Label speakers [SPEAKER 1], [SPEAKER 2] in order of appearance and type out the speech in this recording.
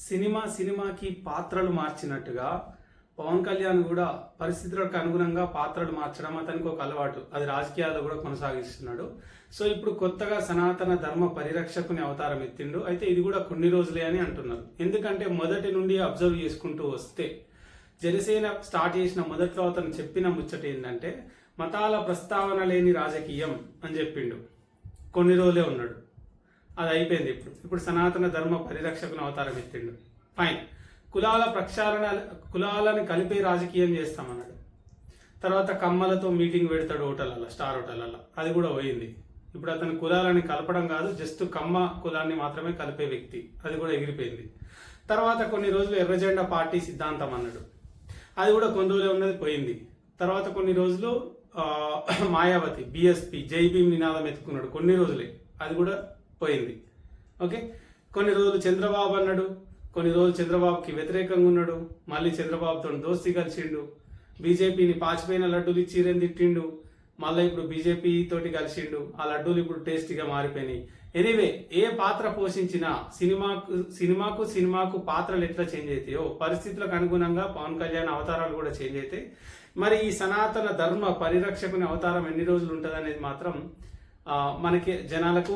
[SPEAKER 1] సినిమాకి పాత్రలు మార్చినట్టుగా పవన్ కళ్యాణ్ కూడా పరిస్థితులకు అనుగుణంగా పాత్రలు మార్చడం అతనికి ఒక అలవాటు. అది రాజకీయాల్లో కూడా కొనసాగిస్తున్నాడు. సో ఇప్పుడు కొత్తగా సనాతన ధర్మ పరిరక్షకుని అవతారం ఎత్తిండు. అయితే ఇది కూడా కొన్ని రోజులే అని అంటున్నారు. ఎందుకంటే మొదటి నుండి అబ్జర్వ్ చేసుకుంటూ వస్తే జనసేన స్టార్ట్ చేసిన మొదట్లో అతను చెప్పిన ముచ్చట ఏంటంటే మతాల ప్రస్తావన లేని రాజకీయం అని చెప్పిండు. కొన్ని రోజులే ఉన్నాడు, అది అయిపోయింది. ఇప్పుడు సనాతన ధర్మ పరిరక్షకుని అవతారం ఎత్తిండు. ఫైన్. కులాలని కలిపే రాజకీయం చేస్తామన్నాడు. తర్వాత కమ్మలతో మీటింగ్ పెడతాడు హోటళ్ళల్లో, స్టార్ హోటళ్ళల్లో, అది కూడా పోయింది. ఇప్పుడు అతను కులాలని కలపడం కాదు, జస్ట్ కమ్మ కులాన్ని మాత్రమే కలిపే వ్యక్తి, అది కూడా ఎగిరిపోయింది. తర్వాత కొన్ని రోజులు ఎర్రజెండా పార్టీ సిద్ధాంతం అన్నాడు, అది కూడా కొన్ని రోజులే ఉన్నది, పోయింది. తర్వాత కొన్ని రోజులు మాయావతి బిఎస్పి జై భీమ్ నినాదం ఎత్తుకున్నాడు, కొన్ని రోజులే, అది కూడా పోయింది. ఓకే. కొన్ని రోజులు చంద్రబాబు అన్నాడు, కొన్ని రోజులు చంద్రబాబుకి వ్యతిరేకంగా ఉన్నాడు, మళ్ళీ చంద్రబాబుతో దోస్తీ కలిసిండు, బీజేపీని పాచిపోయిన లడ్డూలు ఇచ్చిరని తిట్టిండు, మళ్ళీ ఇప్పుడు బీజేపీ తోటి కలిసిండు, ఆ లడ్డూలు ఇప్పుడు టేస్టీగా మారిపోయినాయి. ఎనీవే, ఏ పాత్ర పోషించినా సినిమాకు పాత్రలు ఎట్లా చేంజ్ అవుతాయో పరిస్థితులకు అనుగుణంగా పవన్ కళ్యాణ్ అవతారాలు కూడా చేంజ్ అవుతాయి. మరి ఈ సనాతన ధర్మ పరిరక్షకుని అవతారం ఎన్ని రోజులు ఉంటుంది అనేది మాత్రం మనకి జనాలకు